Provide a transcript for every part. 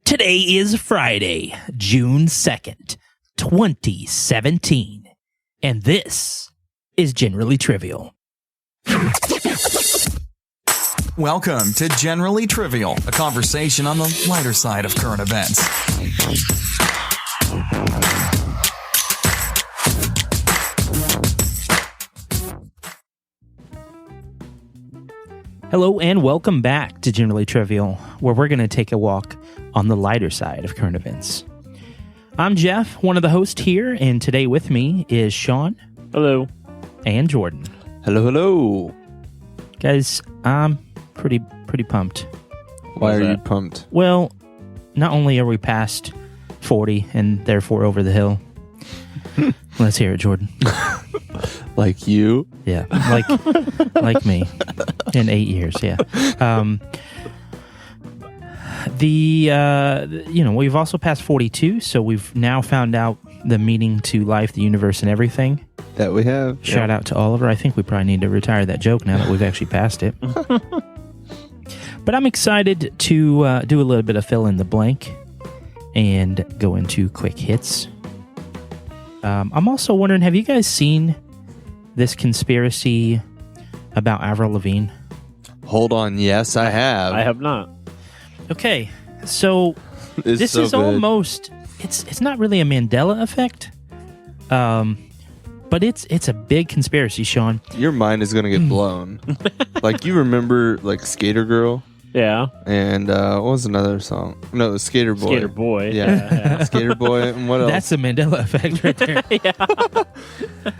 Today is Friday, June 2nd, 2017, and this is Generally Trivial. Welcome to Generally Trivial, a conversation on the lighter side of current events. Hello and welcome back to Generally Trivial, where we're going to take a walk on the lighter side of current events. I'm Jeff, one of the hosts here, and today with me is Shawn. Hello. And Jordan. Hello, hello. Guys, I'm pretty pumped. Why are you pumped? Well, not only are we past 40 and therefore over the hill. Let's hear it, Jordan. Like you? Yeah, like me in 8 years. Yeah. We've also passed 42, so we've now found out the meaning to life, the universe, and everything. That we have. Shout out to Oliver. I think we probably need to retire that joke now that we've actually passed it. But I'm excited to do a little bit of fill in the blank and go into quick hits. I'm also wondering, have you guys seen this conspiracy about Avril Lavigne? Hold on. Yes, I have. I have not. Okay, so this so is good. almost, it's not really a Mandela effect, but it's a big conspiracy, Shawn. Your mind is going to get blown. Like, you remember, like, Skater Girl? Yeah. And what was another song? No, it was Skater Boy. Skater Boy. Yeah. Skater Boy. And what else? That's the Mandela effect right there.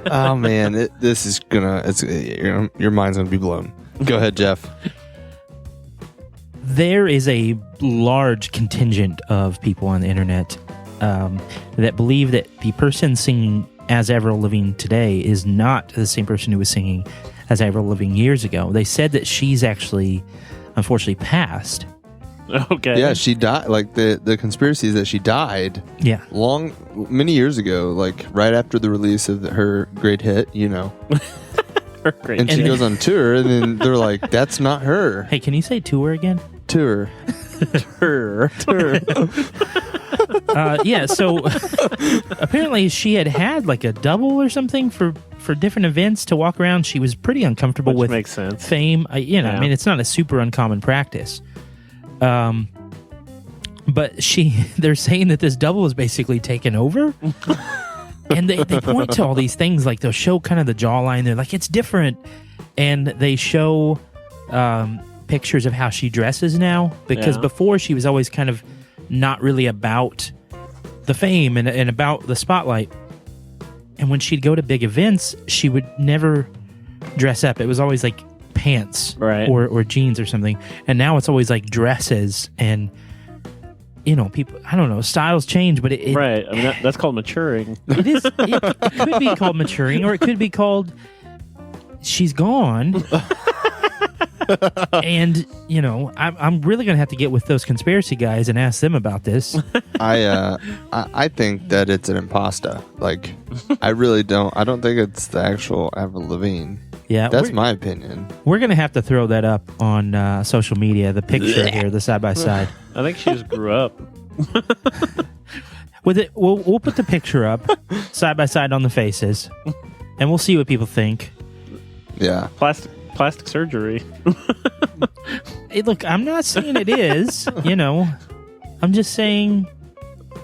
Oh, man. This is going to... Your mind's going to be blown. Go ahead, Jeff. There is a large contingent of people on the internet that believe that the person singing as Avril Lavigne today is not the same person who was singing as Avril Lavigne years ago. They said that she's actually, unfortunately, passed. Okay. Yeah, she died. Like, the conspiracy is that she died Yeah. many years ago, like, right after the release of her great hit, you know. Great. And she goes on tour, and then they're like, that's not her. Hey, can you say tour again? Tour. Yeah, so apparently she had like a double or something for different events to walk around. She was pretty uncomfortable Which with makes sense. fame. I Yeah. mean, it's not a super uncommon practice. But they're saying that this double is basically taken over. And they point to all these things, like they'll show kind of the jawline. They're like, it's different. And they show pictures of how she dresses now. Because Yeah. before she was always kind of not really about the fame and about the spotlight. And when she'd go to big events, she would never dress up. It was always like pants Right. or jeans or something. And now it's always like dresses and... people, I don't know, styles change, but it Right. I mean, that's called maturing. it is. It could be called maturing, or it could be called she's gone. And I'm really gonna have to get with those conspiracy guys and ask them about this. I think that it's an imposter. Like, I really don't. I don't think it's the actual Avril Lavigne. Yeah, That's my opinion. we're gonna have to throw that up on social media. The picture here, the side by side. I think she just grew up. With it, we'll put the picture up side by side on the faces, and we'll see what people think. Yeah. Plastic surgery. Hey, look, I'm not saying it is, I'm just saying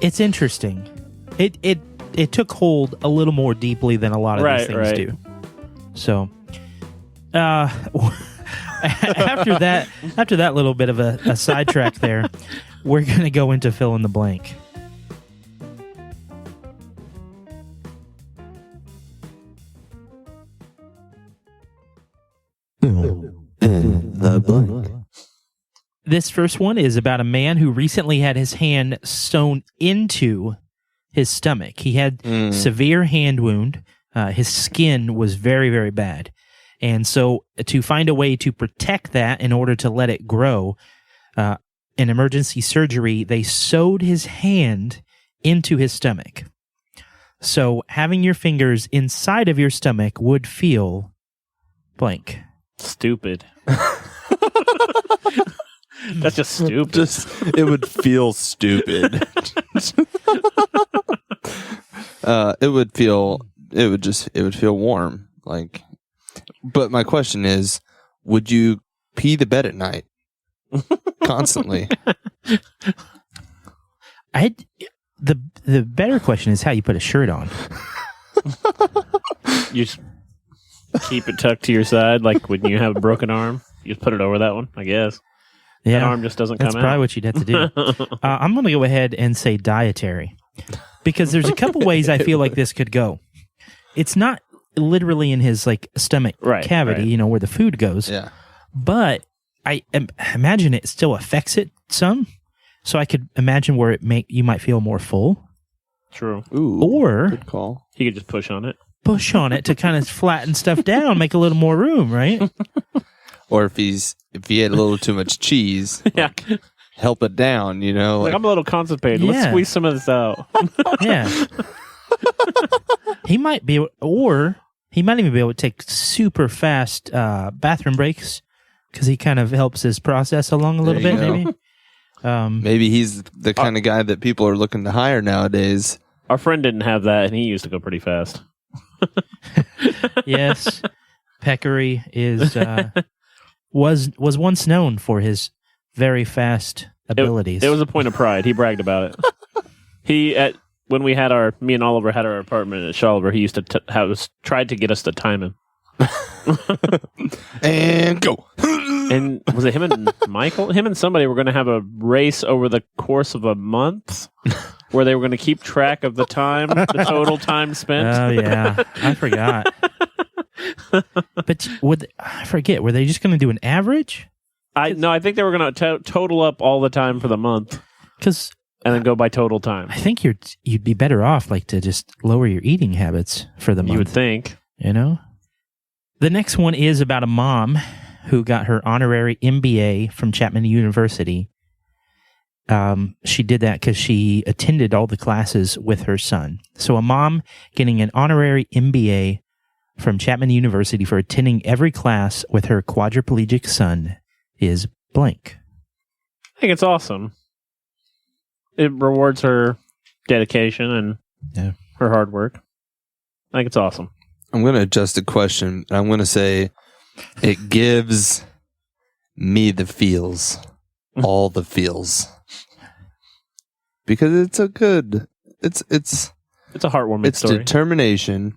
it's interesting. It took hold a little more deeply than a lot of these things do. So, after that little bit of a sidetrack there, we're going to go into fill in the blank. This first one is about a man who recently had his hand sewn into his stomach. He had severe hand wound. His skin was very, very bad. And so to find a way to protect that in order to let it grow, in emergency surgery, they sewed his hand into his stomach. So having your fingers inside of your stomach would feel blank. Stupid. That's just stupid. It would feel stupid. It would feel warm. Like, but my question is, would you pee the bed at night constantly? The better question is how you put a shirt on. You just keep it tucked to your side, like when you have a broken arm. You just put it over that one, I guess. Yeah, that arm just doesn't come out. That's probably what you'd have to do. I'm going to go ahead and say dietary, because there's a couple ways I feel like this could go. It's not literally in his like stomach cavity, where the food goes. Yeah. But I imagine it still affects it some. So I could imagine where you might feel more full. True. Ooh, or good call. He could just push on it. Push on it to kind of flatten stuff down, make a little more room, right? Or if he had a little too much cheese, help it down, Like, I'm a little constipated. Yeah. Let's squeeze some of this out. Yeah. He might be, or he might even be able to take super fast bathroom breaks because he kind of helps his process along a little bit, maybe. Maybe he's the kind of guy that people are looking to hire nowadays. Our friend didn't have that, and he used to go pretty fast. Yes. Peccary was once known for his very fast abilities. It was a point of pride. He bragged about it. When me and Oliver had our apartment at Shawliver, he used to tried to get us to time him. And go. And was it him and Michael? Him and somebody were going to have a race over the course of a month where they were going to keep track of the total time spent. Oh, yeah. I forgot. But I forget, were they just going to do an average? No, I think they were going to total up all the time for the month. And then go by total time. I think you'd be better off like to just lower your eating habits for the month. You would think. The next one is about a mom who got her honorary MBA from Chapman University. She did that because she attended all the classes with her son. So a mom getting an honorary MBA from Chapman University for attending every class with her quadriplegic son is blank. I think it's awesome. It rewards her dedication and her hard work. I think it's awesome. I'm going to adjust the question. I'm going to say it gives me the feels. All the feels. Because it's a good... It's a heartwarming it's story. It's determination.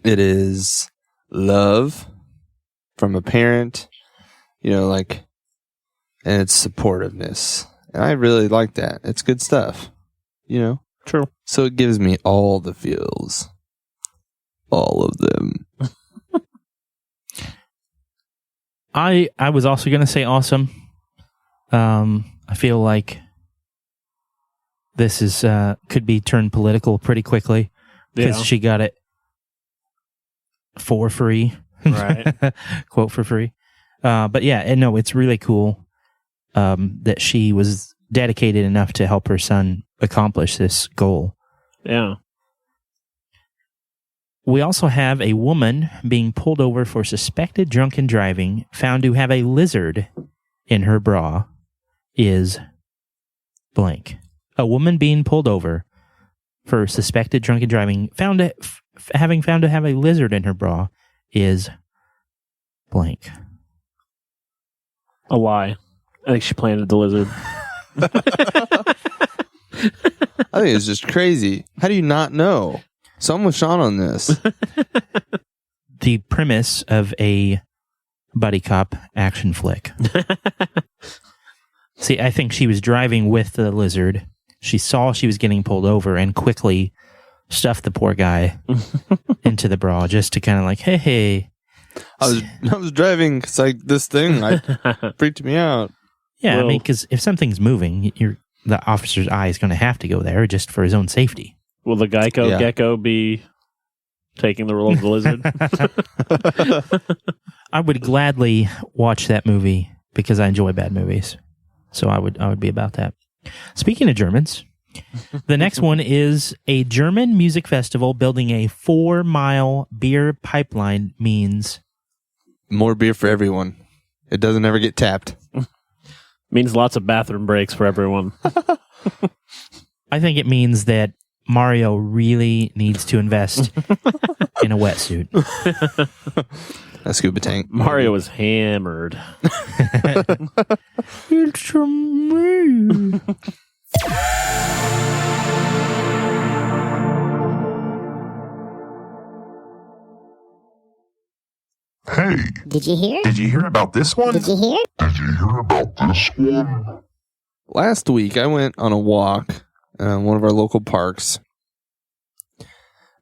It is love from a parent. And it's supportiveness. And I really like that. It's good stuff. True. So it gives me all the feels. All of them. I was also going to say awesome. I feel like this is could be turned political pretty quickly because she got it for free. Right. Quote for free. But yeah, no, it's really cool that she was dedicated enough to help her son accomplish this goal. Yeah. We also have a woman being pulled over for suspected drunken driving, found to have a lizard in her bra, is blank. A woman being pulled over for suspected drunken driving, having found to have a lizard in her bra, is blank. A lie. I think she planted the lizard. I think it's just crazy. How do you not know? So I'm with Shawn on this. The premise of a buddy cop action flick. See, I think she was driving with the lizard. She saw she was getting pulled over and quickly stuffed the poor guy into the bra just to kind of like, hey. I was driving because this thing freaked me out. Yeah, I mean, because if something's moving, the officer's eye is going to have to go there just for his own safety. Will the gecko be taking the role of the lizard? I would gladly watch that movie because I enjoy bad movies. So I would be about that. Speaking of Germans, the next one is a German music festival building a 4-mile beer pipeline means more beer for everyone. It doesn't ever get tapped. Means lots of bathroom breaks for everyone. I think it means that Mario really needs to invest in a wetsuit. A scuba tank. Mario was hammered. It's a me. Hey, Did you hear? did you hear about this one? Did you hear? Did you hear about this one? Last week, I went on a walk in one of our local parks,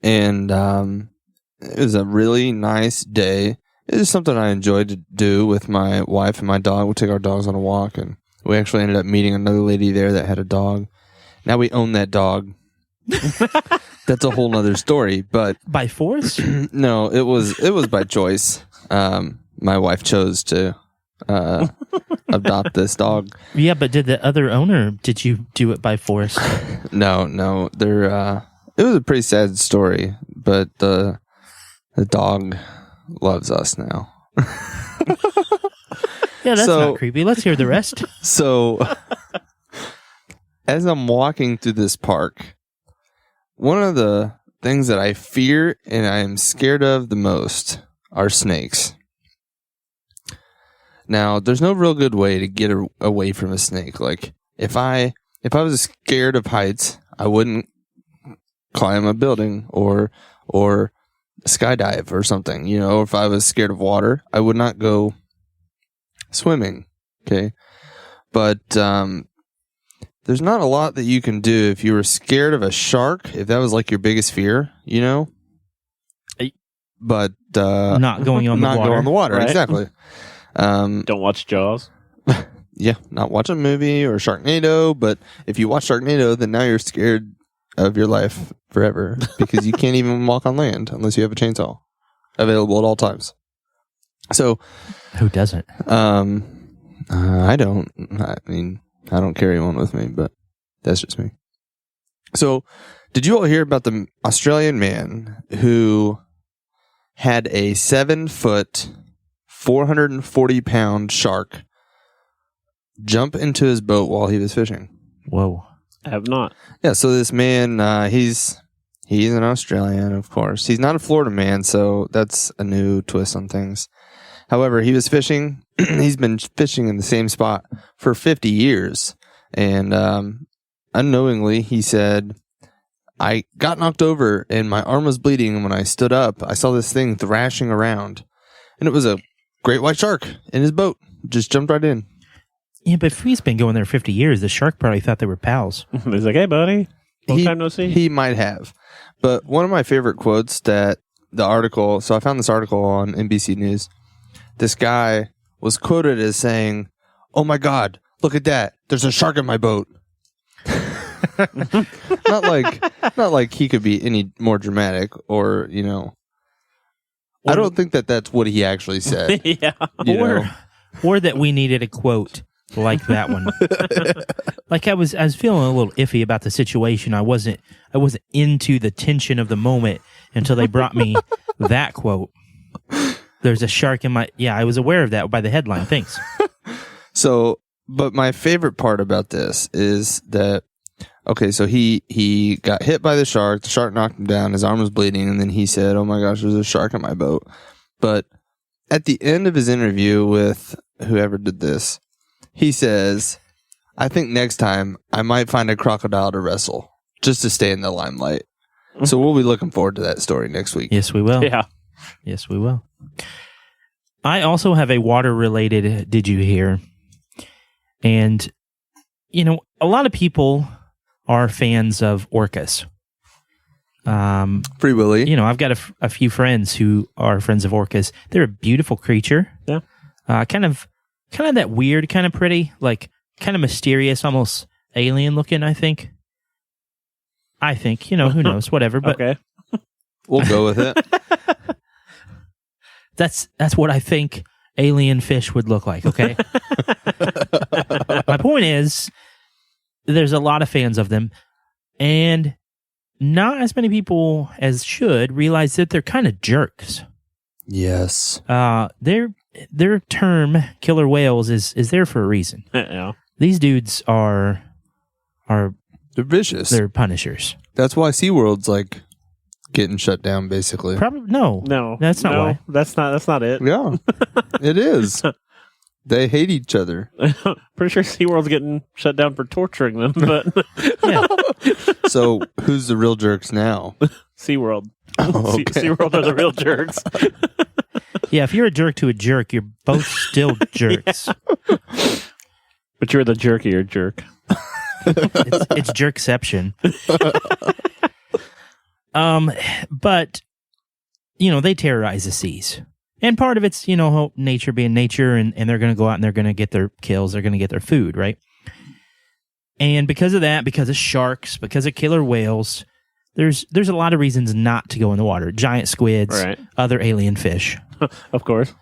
and it was a really nice day. It is something I enjoyed to do with my wife and my dog. We take our dogs on a walk, and we actually ended up meeting another lady there that had a dog. Now we own that dog. That's a whole nother story, but By force? no, it was by choice. My wife chose to adopt this dog. Yeah, but did you do it by force? No, it was a pretty sad story, but the dog loves us now. Yeah, that's So- not creepy. Let's hear the rest. So, as I'm walking through this park, one of the things that I fear and I am scared of the most are snakes. Now, there's no real good way to get away from a snake. Like, if I was scared of heights, I wouldn't climb a building or skydive or something. You know, if I was scared of water, I would not go swimming. Okay, but there's not a lot that you can do if you were scared of a shark. If that was like your biggest fear, you know. But Not going on the not water. go on the water. Right. Exactly. Don't watch Jaws. Yeah, not watch a movie or Sharknado, but if you watch Sharknado, then now you're scared of your life forever because you can't even walk on land unless you have a chainsaw available at all times. So, Who doesn't? I don't. I mean, I don't carry one with me, but that's just me. So, did you all hear about the Australian man who had a 7-foot, 440-pound shark jump into his boat while he was fishing? Whoa. I have not. Yeah, so this man, he's an Australian, of course. He's not a Florida man, so that's a new twist on things. However, he was fishing. He's been fishing in the same spot for 50 years. And unknowingly, he said, I got knocked over and my arm was bleeding. And when I stood up, I saw this thing thrashing around. And it was a great white shark in his boat. Just jumped right in. Yeah, but if he's been going there 50 years, the shark probably thought they were pals. He's like, hey, buddy. Long time no see. He might have. But one of my favorite quotes that the article, so I found this article on NBC News. This guy was quoted as saying, "Oh my God, look at that. There's a shark in my boat." not like he could be any more dramatic or, you know. I don't think that's what he actually said. Yeah. You know? Or that we needed a quote like that one. Like I was feeling a little iffy about the situation. I wasn't into the tension of the moment until they brought me that quote. There's a shark in my... Yeah, I was aware of that by the headline. Thanks. So, but my favorite part about this is that, okay, so he got hit by the shark knocked him down, his arm was bleeding, and then he said, "Oh my gosh, there's a shark in my boat." But at the end of his interview with whoever did this, he says, "I think next time I might find a crocodile to wrestle just to stay in the limelight." So we'll be looking forward to that story next week. Yes, we will. Yeah. Yes, we will. I also have a water-related Did You Hear? And, you know, a lot of people are fans of orcas. Free Willy. You know, I've got a few friends who are friends of orcas. They're a beautiful creature. Yeah. Kind of that weird, kind of pretty, like kind of mysterious, almost alien looking, I think. You know, who knows, whatever. But Okay. We'll go with it. That's what I think alien fish would look like, okay? My point is, there's a lot of fans of them, and not as many people as should realize that they're kind of jerks. Yes. They're their term killer whales is there for a reason. Yeah. These dudes are They're vicious. they're punishers. That's why SeaWorld's like getting shut down, basically. Probably no. No, That's not why. That's not it. Yeah, it is. They hate each other. Pretty sure SeaWorld's getting shut down for torturing them, but Yeah. So who's the real jerks now? SeaWorld. Oh, okay. SeaWorld are the real jerks. Yeah, if you're a jerk to a jerk, you're both still jerks. But you're the jerkier jerk. It's jerkception. But they terrorize the seas. And part of it's, nature being nature, and they're going to go out and they're going to get their kills, they're going to get their food, right? And because of that, because of sharks, because of killer whales, there's a lot of reasons not to go in the water. Giant squids, Right. other alien fish. Of course.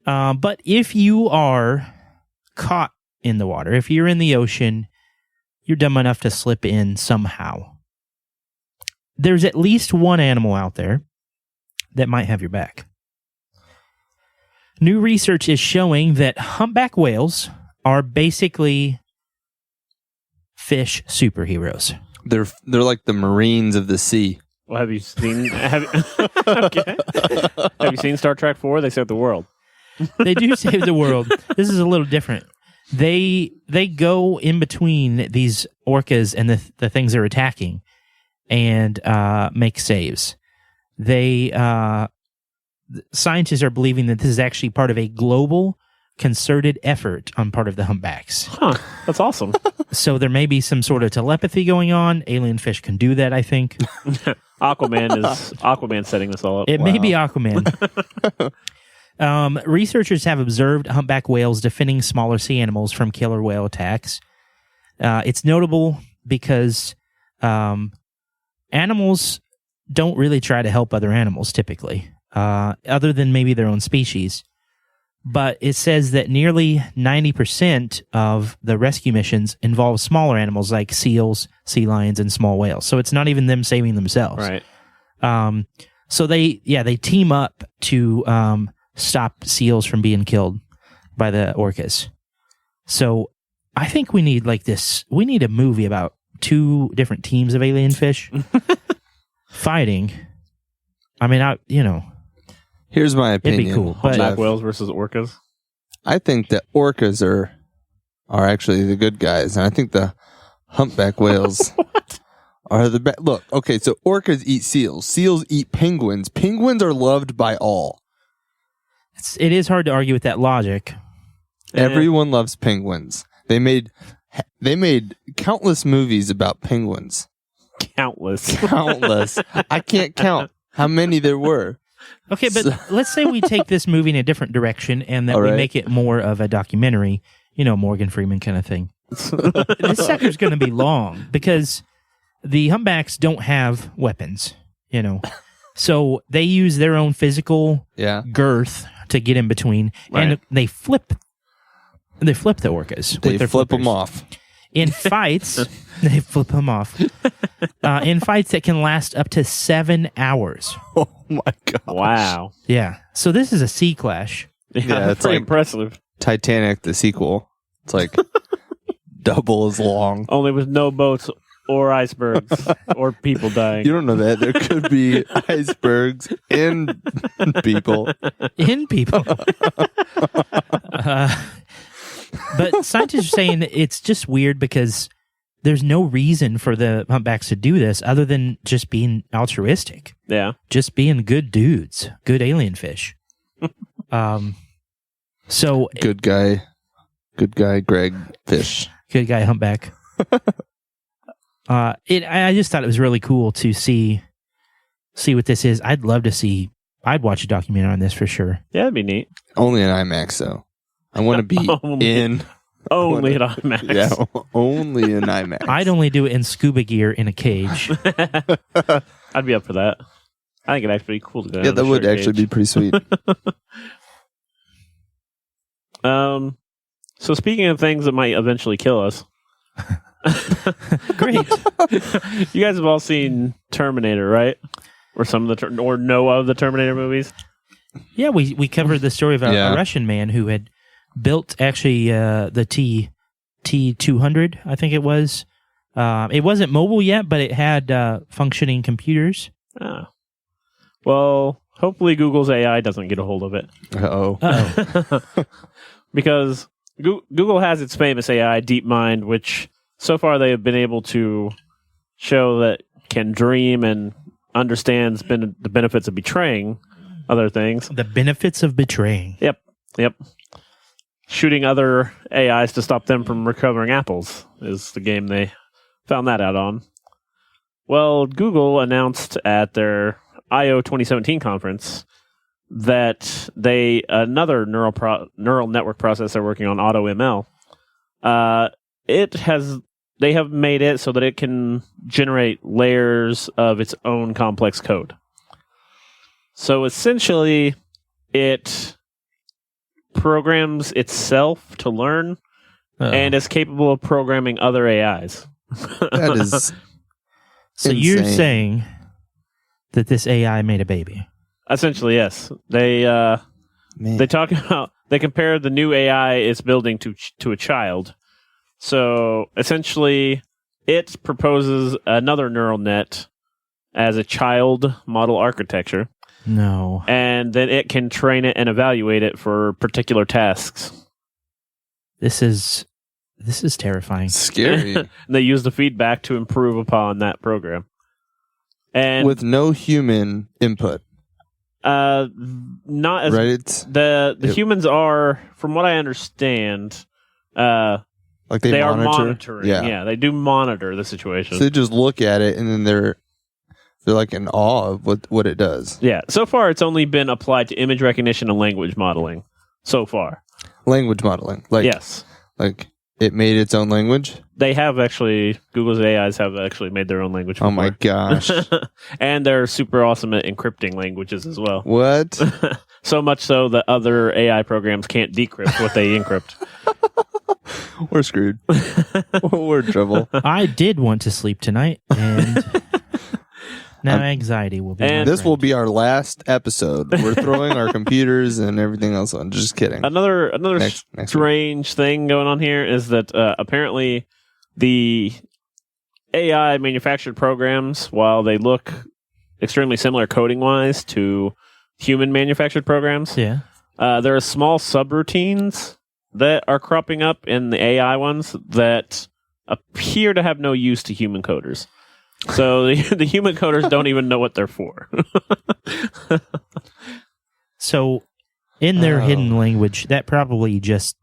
But if you are caught in the water, if you're in the ocean, you're dumb enough to slip in somehow. There's at least one animal out there that might have your back. New research is showing that humpback whales are basically fish superheroes. They're like the Marines of the sea. Well, have you seen? Okay. Have you seen Star Trek 4? They saved the world. They do save the world. This is a little different. They go in between these orcas and the things they're attacking and make saves. Scientists are believing that this is actually part of a global concerted effort on part of the humpbacks. Huh. That's awesome. So there may be some sort of telepathy going on. Alien fish can do that, I think. Aquaman setting this all up. It may be Aquaman. Researchers have observed humpback whales defending smaller sea animals from killer whale attacks. It's notable because animals don't really try to help other animals typically, other than maybe their own species. But it says that nearly 90% of the rescue missions involve smaller animals like seals, sea lions, and small whales. So it's not even them saving themselves. Right. So they team up to stop seals from being killed by the orcas. So I think we need we need a movie about two different teams of alien fish fighting. I mean, Here's my it'd opinion. be cool. But Black whales versus orcas. I think that orcas are actually the good guys, and I think the humpback whales are the best. Look, okay, so orcas eat seals. Seals eat penguins. Penguins are loved by all. it is hard to argue with that logic. Everyone loves penguins. They made countless movies about penguins. Countless. Countless. I can't count how many there were. Okay, but let's say we take this movie in a different direction and that All we right. make it more of a documentary, Morgan Freeman kind of thing. This sucker's going to be long because the humpbacks don't have weapons, So they use their own physical Yeah. girth to get in between, and Right. they flip the orcas. They with their flip them flippers. off. In fights. They flip them off. In fights that can last up to 7 hours. Oh my god. Wow. Yeah. So this is a sea clash. Yeah, Yeah, that's it's pretty like- impressive. Titanic, the sequel. It's like double as long. Only with no boats or icebergs or people dying. You don't know that. There could be icebergs and people. In people. But scientists are saying it's just weird because there's no reason for the humpbacks to do this other than just being altruistic, Yeah. just being good dudes, good alien fish. So Good guy, Greg Fish. good guy humpback. I just thought it was really cool to see what this is. I'd watch a documentary on this for sure. Yeah, that'd be neat. Only in IMAX, though. I want to be Only- in. Only at IMAX. Yeah, only in IMAX. I'd only do it in scuba gear in a cage. I'd be up for that. I think it'd actually be cool to go. Yeah, that would actually be pretty sweet. So speaking of things that might eventually kill us, Great. you guys have all seen Terminator, right? Or some of the or know of the Terminator movies. Yeah, we covered the story of a Russian man who had built actually the T200, I think it was. It wasn't mobile yet, but it had functioning computers. Ah. Well, hopefully Google's AI doesn't get a hold of it. Uh-oh. Because Google has its famous AI, DeepMind, which so far they have been able to show that can dream and understands the benefits of betraying other things. The benefits of betraying. Yep. Shooting other AIs to stop them from recovering apples is the game they found that out on. Well, Google announced at their I/O 2017 conference that another neural network process they're working on, AutoML. They have made it so that it can generate layers of its own complex code. So essentially, it programs itself to learn and is capable of programming other AIs. That is So you're saying that this AI made a baby? Essentially, yes. They talk about, they compare the new AI it's building to a child. So essentially, it proposes another neural net as a child model architecture. No. And then it can train it and evaluate it for particular tasks. This is terrifying. scary. They use the feedback to improve upon that program. And With no human input. Not as Right? the humans are, from what I understand, Like they are monitor? monitoring. Yeah. Yeah, they do monitor the situation. So they just look at it and then they're like in awe of what it does. Yeah, so far it's only been applied to image recognition and language modeling. So far, Language modeling. yes, Like it made its own language. they have actually. Google's AIs have actually made their own language. Oh my before. gosh. And they're super awesome at encrypting languages as well. What? So much so that other AI programs can't decrypt what they encrypt. We're screwed. We're in trouble. I did want to sleep tonight, and now anxiety will be. And my This will friend. be our last episode. We're throwing our computers and everything else on. Just kidding. Another Next strange thing going on here is that apparently the AI manufactured programs, while they look extremely similar coding wise to human manufactured programs, Yeah. there are small subroutines that are cropping up in the AI ones that appear to have no use to human coders. So the human coders don't even know what they're for. So, in their hidden language, that probably just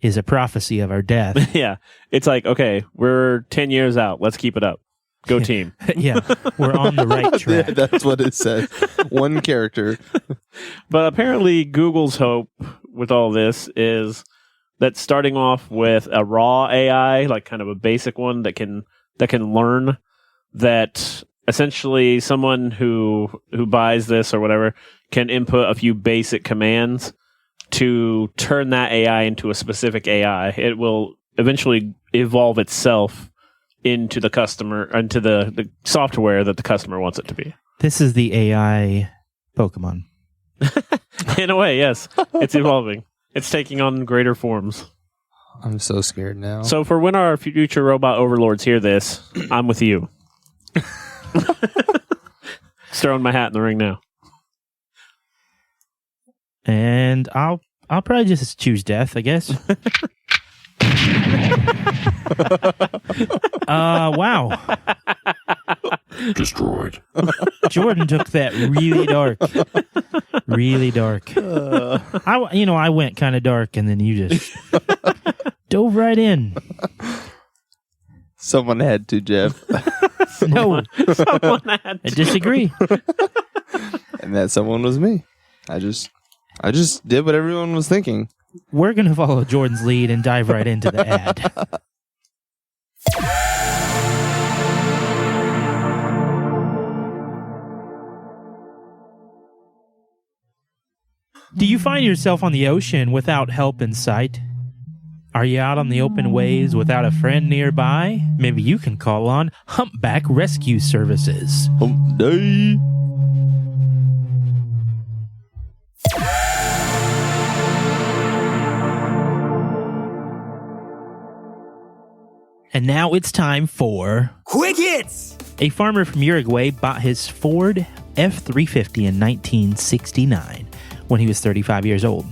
is a prophecy of our death. Yeah. It's like, okay, we're 10 years out. Let's keep it up. Go team. Yeah, we're on the right Yeah, track. that's what it says. One character. But apparently Google's hope with all this is that starting off with a raw AI, like kind of a basic one that can learn, that essentially someone who buys this or whatever can input a few basic commands to turn that AI into a specific AI. It will eventually evolve itself into the customer, into the software that the customer wants it to be. This is the AI Pokemon. In a way, yes. It's evolving. It's taking on greater forms. I'm so scared now. So for when our future robot overlords hear this, I'm with you. Just throwing my hat in the ring now. And I'll probably just choose death, I guess. Wow. Destroyed. Jordan took that really dark. Really dark. I went kind of dark, and then you just dove right in. Someone had to, Jeff. No, Someone had I to. disagree. And that someone was me. I just did what everyone was thinking. We're going to follow Jordan's lead and dive right into the ad. Do you find yourself on the ocean without help in sight? Are you out on the open waves without a friend nearby? Maybe you can call on Humpback Rescue Services. Hump day. And now it's time for Quick Hits! A farmer from Uruguay bought his Ford F-350 in 1969 when he was 35 years old.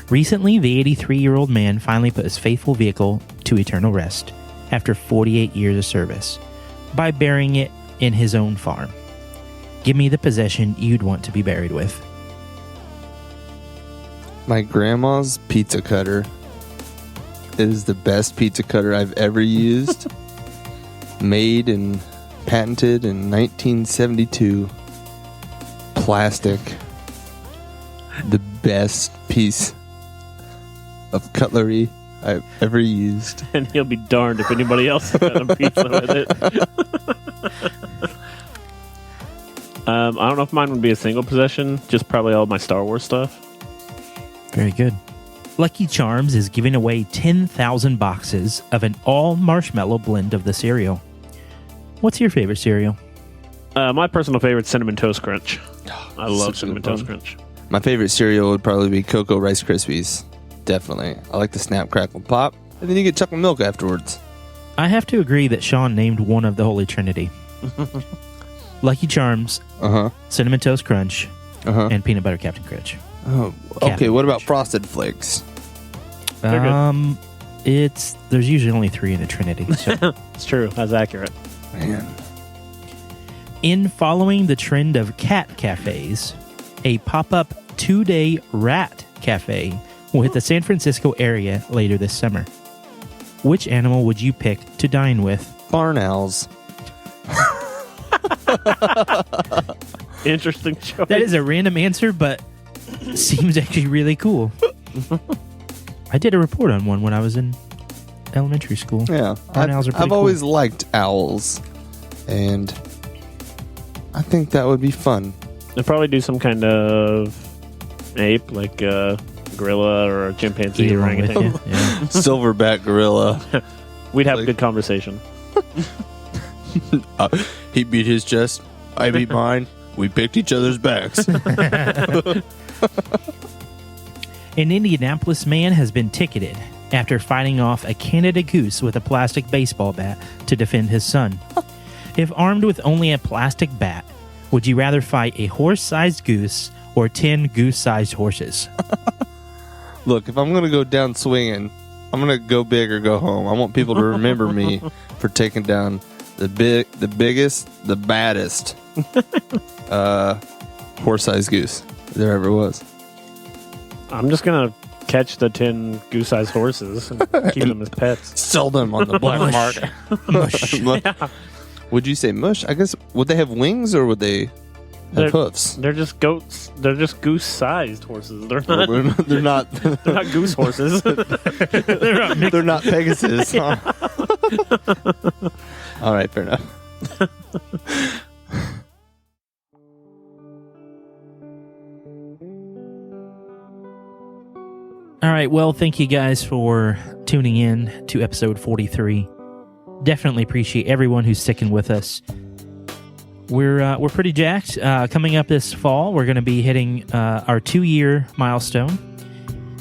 Recently, the 83-year-old man finally put his faithful vehicle to eternal rest after 48 years of service by burying it in his own farm. Give me the possession you'd want to be buried with. My grandma's pizza cutter. It is the best pizza cutter I've ever used. Made and patented in 1972. Plastic. The best piece of cutlery I've ever used. And he'll be darned if anybody else has got a pizza with it. I don't know if mine would be a single possession, just probably all my Star Wars stuff. Very good. Lucky Charms is giving away 10,000 boxes of an all-marshmallow blend of the cereal. What's your favorite cereal? My personal favorite, Cinnamon Toast Crunch. I love Such Cinnamon good Toast fun. Crunch. My favorite cereal would probably be Cocoa Rice Krispies. Definitely. I like the snap, crackle, pop. And then you get chocolate milk afterwards. I have to agree that Shawn named one of the Holy Trinity. Lucky Charms, Uh-huh. Cinnamon Toast Crunch, Uh-huh. and Peanut Butter Captain Crunch. Oh, okay, what about Frosted Flakes? They're good. There's usually only 3 in a Trinity. So. It's true. That's accurate. Man. In following the trend of cat cafes, a pop-up 2-day rat cafe will hit the San Francisco area later this summer. Which animal would you pick to dine with? Barn owls. Interesting choice. That is a random answer, but seems actually really cool. I did a report on one when I was in elementary school. Yeah. Barn owls are pretty I've cool. always liked owls. And I think that would be fun. They'll probably do some kind of ape, like a gorilla or a chimpanzee Eat or along with orangutan. you. Yeah. Silverback gorilla. We'd have Like- a good conversation. He beat his chest. I beat mine. We picked each other's backs. An Indianapolis man has been ticketed after fighting off a Canada goose with a plastic baseball bat to defend his son. If armed with only a plastic bat, would you rather fight a horse-sized goose or 10 goose-sized horses? Look, if I'm going to go down swinging, I'm going to go big or go home. I want people to remember me for taking down the biggest, the baddest horse-sized goose there ever was. I'm just going to catch the 10 goose-sized horses and keep them as pets. Sell them on the black market. Mush. Would you say mush? I guess, would they have wings or would they have hoofs? They're just goats. They're just goose-sized horses. They're not. They're not. They're not goose horses. They're not Pegasus. Huh? All right, fair enough. All right, well, thank you guys for tuning in to episode 43. Definitely appreciate everyone who's sticking with us. We're pretty jacked. Coming up this fall, we're going to be hitting our 2-year milestone,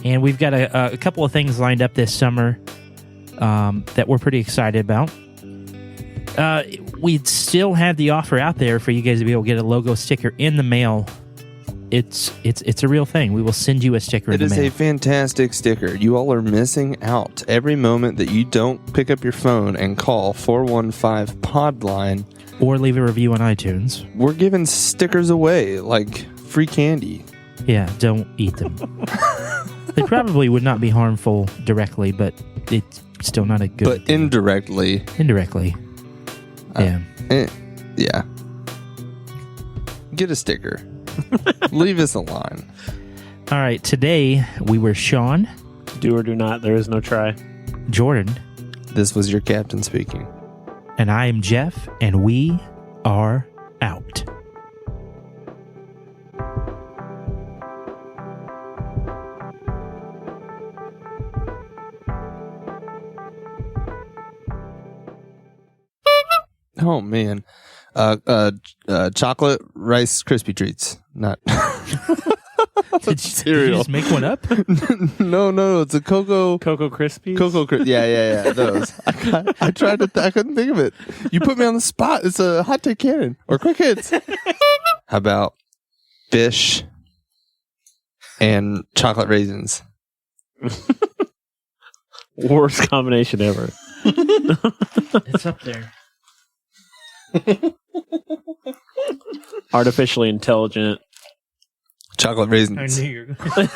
and we've got a couple of things lined up this summer that we're pretty excited about. We still have the offer out there for you guys to be able to get a logo sticker in the mail. It's a real thing. We will send you a sticker in the It is mail. a fantastic sticker. You all are missing out. Every moment that you don't pick up your phone and call 415-PODLINE, Or leave a review on iTunes. we're giving stickers away like free candy. Yeah, don't eat them. They probably would not be harmful directly, but it's still not a good But indirectly, indirectly. Yeah. yeah. Get a sticker. Leave us a line. All right, today we were Shawn, Do or do not. There is no try. Jordan, This was your captain speaking. and I am Jeff, and we are out. Oh man, chocolate Rice Krispie treats. Not Did you just make one up? No. It's a Cocoa Crispies? Yeah. Those. I tried to. I couldn't think of it. You put me on the spot. It's a hot take Karen or quick hits. How about fish and chocolate raisins? Worst combination ever. It's up there. Artificially intelligent. Chocolate I raisins. knew you were going